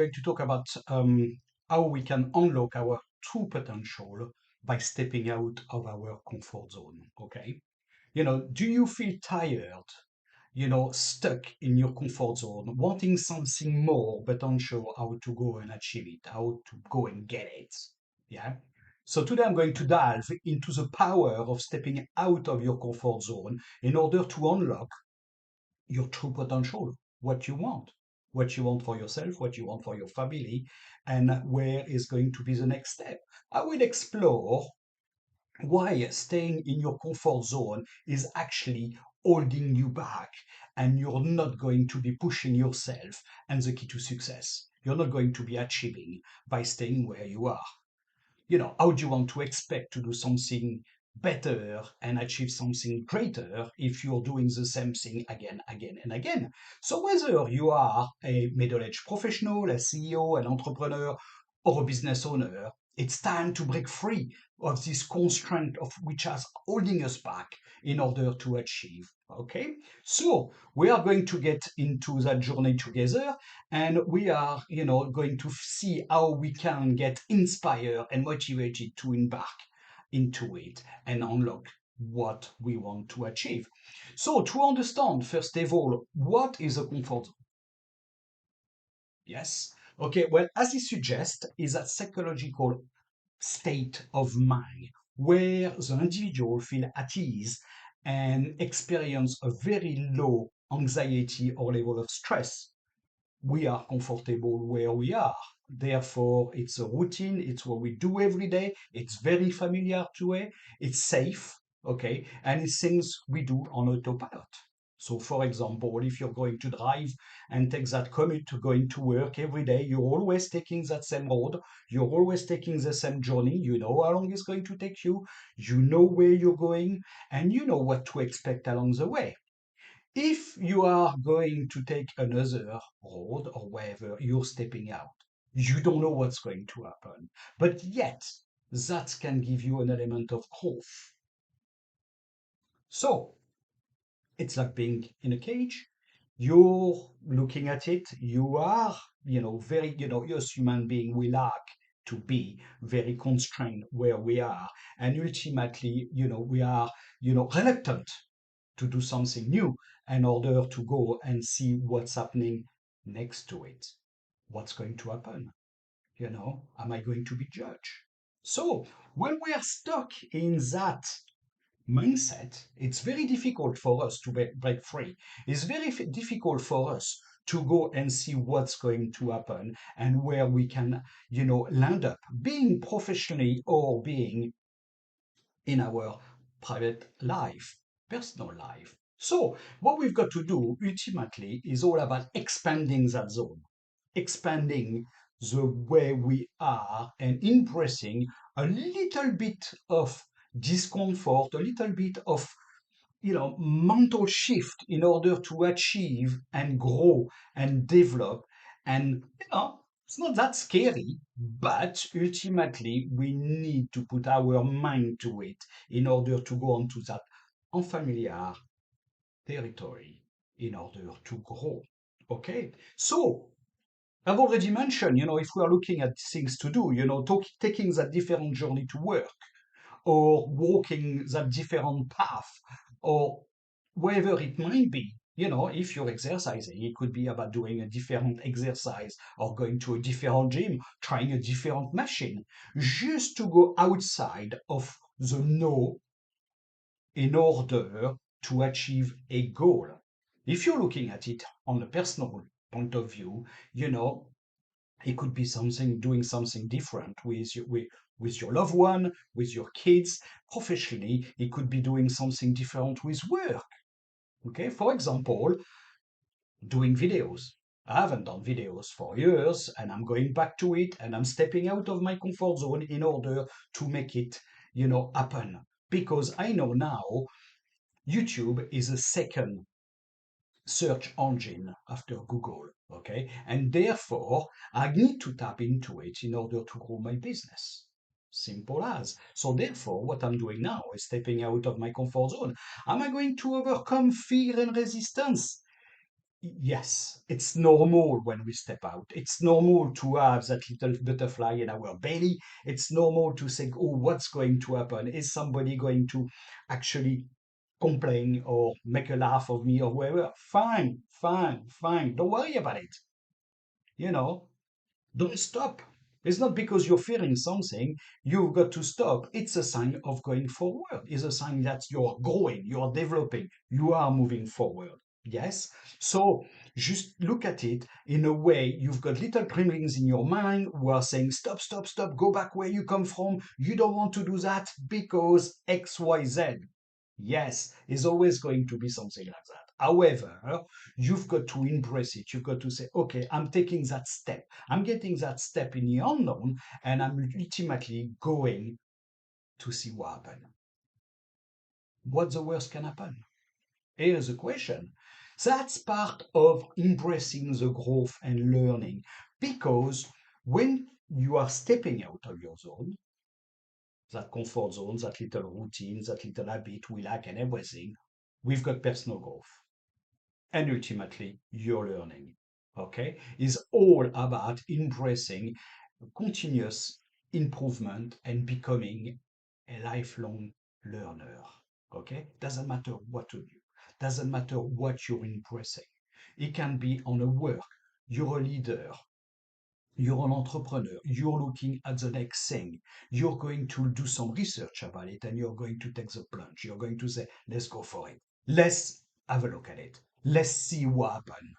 going to talk about how we can unlock our true potential by stepping out of our comfort zone. Okay. Do you feel tired, stuck in your comfort zone, wanting something more, but unsure how to go and achieve it, how to go and get it? Yeah. So today I'm going to dive into the power of stepping out of your comfort zone in order to unlock your true potential, what you want for yourself, what you want for your family, and where is going to be the next step. I will explore why staying in your comfort zone is actually holding you back and you're not going to be pushing yourself and the key to success. You're not going to be achieving by staying where you are. How do you want to expect to do something better and achieve something greater if you're doing the same thing again, again, and again? So whether you are a middle-aged professional, a CEO, an entrepreneur, or a business owner, it's time to break free of this constraint of which is holding us back in order to achieve. Okay, so we are going to get into that journey together, and we are going to see how we can get inspired and motivated to embark into it and unlock what we want to achieve. So to understand, first of all, what is a comfort zone? Yes. Okay, well, as it suggests, is a psychological state of mind where the individual feel at ease and experience a very low anxiety or level of stress. We are comfortable where we are. Therefore, it's a routine, it's what we do every day, it's very familiar to it, it's safe, okay, and it's things we do on autopilot. So, for example, if you're going to drive and take that commute to going to work every day, you're always taking that same road, you're always taking the same journey, you know how long it's going to take you, you know where you're going, and you know what to expect along the way. If you are going to take another road or wherever you're stepping out, you don't know what's going to happen. But yet, that can give you an element of growth. So, it's like being in a cage. You're looking at it, you are, very, you're a human being, we like to be very constrained where we are. And ultimately, we are, reluctant to do something new in order to go and see what's happening next to it. What's going to happen? Am I going to be judged? So when we are stuck in that mindset, it's very difficult for us to break free. It's very difficult for us to go and see what's going to happen and where we can, land up being professionally or being in our private life, personal life. So, what we've got to do ultimately is all about expanding that zone, expanding the way we are and embracing a little bit of discomfort, a little bit of mental shift in order to achieve and grow and develop. And it's not that scary, but ultimately we need to put our mind to it in order to go on to that unfamiliar territory in order to grow. Okay, so I've already mentioned, if we are looking at things to do, taking that different journey to work or walking that different path or wherever it might be. If you're exercising, it could be about doing a different exercise or going to a different gym, trying a different machine, just to go outside of the no in order to achieve a goal. If you're looking at it on a personal point of view, it could be something doing something different with your loved one, with your kids. Professionally, it could be doing something different with work. Okay, for example, doing videos. I haven't done videos for years and I'm going back to it and I'm stepping out of my comfort zone in order to make it, happen. Because I know now YouTube is a second search engine after Google, okay? And therefore, I need to tap into it in order to grow my business. Simple as. So therefore, what I'm doing now is stepping out of my comfort zone. Am I going to overcome fear and resistance? Yes, it's normal when we step out. It's normal to have that little butterfly in our belly. It's normal to say, oh, what's going to happen? Is somebody going to actually complain or make a laugh of me or whatever? Fine, fine, fine. Don't worry about it. You know, don't stop. It's not because you're fearing something, you've got to stop. It's a sign of going forward. It's a sign that you're growing, you're developing, you are moving forward. Yes? So just look at it in a way you've got little gremlins in your mind who are saying, stop, stop, stop, go back where you come from. You don't want to do that because XYZ. Yes, it's always going to be something like that. However, you've got to embrace it. You've got to say, okay, I'm taking that step. I'm getting that step in the unknown, and I'm ultimately going to see what happens. What the worst can happen? Here's the question. That's part of embracing the growth and learning because when you are stepping out of your zone, that comfort zone, that little routine, that little habit we like and everything, we've got personal growth. And ultimately, you're learning. Okay? Is all about embracing continuous improvement and becoming a lifelong learner. Okay? Doesn't matter what you do, doesn't matter what you're embracing. It can be on a work, you're a leader, you're an entrepreneur, you're looking at the next thing, you're going to do some research about it, and you're going to take the plunge. You're going to say, let's go for it. Let's have a look at it. Let's see what happens.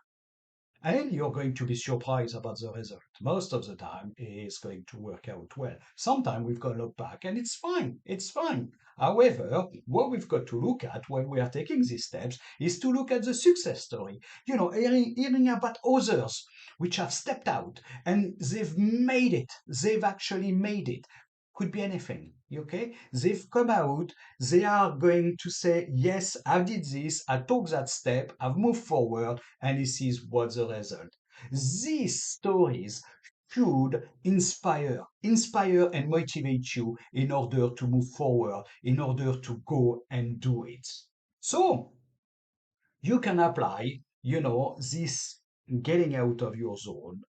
And you're going to be surprised about the result. Most of the time, it's going to work out well. Sometimes we've got to look back and it's fine. It's fine. However, what we've got to look at when we are taking these steps is to look at the success story. Hearing about others which have stepped out and they've made it. They've actually made it. Could be anything. Okay? They've come out, they are going to say, yes, I did this, I took that step, I've moved forward, and this is what's the result. These stories should inspire and motivate you in order to move forward, in order to go and do it. So you can apply, this getting out of your zone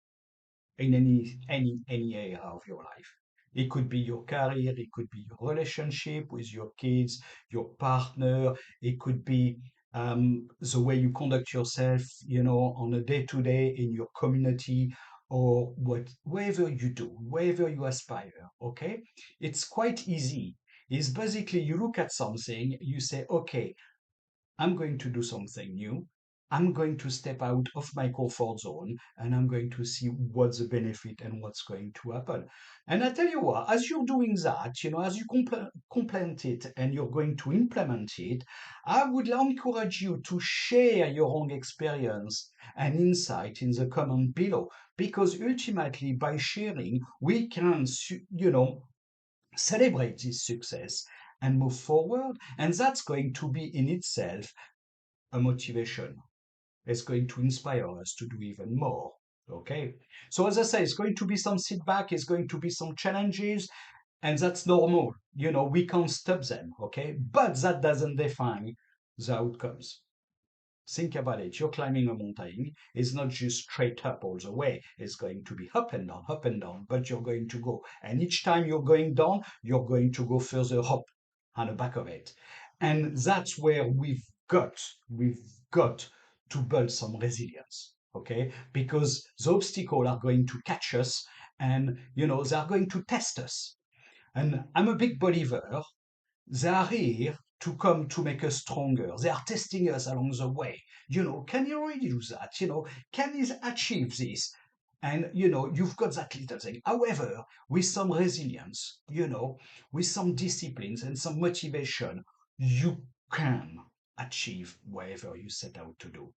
in any area of your life. It could be your career, it could be your relationship with your kids, your partner, it could be the way you conduct yourself, on a day-to-day in your community or whatever you do, wherever you aspire, okay? It's quite easy. It's basically you look at something, you say, okay, I'm going to do something new. I'm going to step out of my comfort zone and I'm going to see what's the benefit and what's going to happen. And I tell you what, as you're doing that, as you complement it and you're going to implement it, I would encourage you to share your own experience and insight in the comment below because ultimately by sharing, we can, celebrate this success and move forward. And that's going to be in itself a motivation. It's going to inspire us to do even more. Okay. So as I say, it's going to be some setback, it's going to be some challenges, and that's normal. We can't stop them. Okay. But that doesn't define the outcomes. Think about it. You're climbing a mountain. It's not just straight up all the way. It's going to be up and down, but you're going to go. And each time you're going down, you're going to go further up on the back of it. And that's where we've got to build some resilience. Okay? Because the obstacles are going to catch us and, they're going to test us. And I'm a big believer they are here to come to make us stronger. They are testing us along the way. Can you really do that? Can you achieve this? And you've got that little thing. However, with some resilience, with some disciplines and some motivation, you can achieve whatever you set out to do.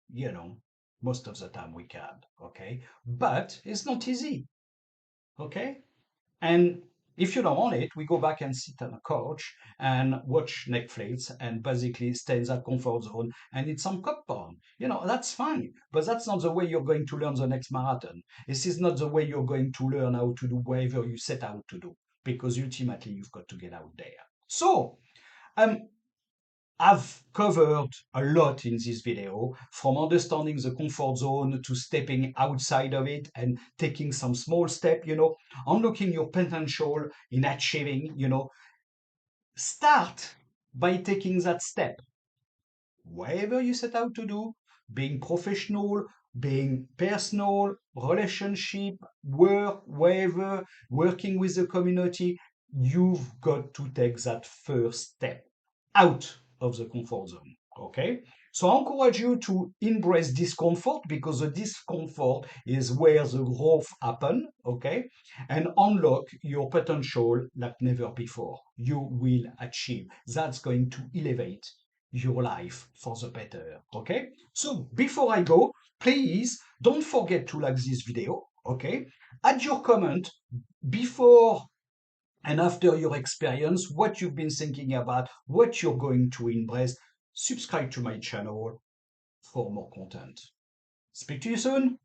Most of the time we can, okay? But it's not easy, okay? And if you don't want it, we go back and sit on a couch and watch Netflix and basically stay in that comfort zone and eat some popcorn. That's fine, but that's not the way you're going to learn the next marathon. This is not the way you're going to learn how to do whatever you set out to do, because ultimately you've got to get out there. So, um, I've covered a lot in this video, from understanding the comfort zone to stepping outside of it and taking some small step, unlocking your potential in achieving, start by taking that step. Whatever you set out to do, being professional, being personal, relationship, work, wherever, working with the community, you've got to take that first step out of the comfort zone. Okay? So I encourage you to embrace discomfort, because the discomfort is where the growth happens, okay? And unlock your potential like never before. You will achieve. That's going to elevate your life for the better. Okay? So before I go, please don't forget to like this video. Okay? Add your comment before and after your experience, what you've been thinking about, what you're going to embrace. Subscribe to my channel for more content. Speak to you soon.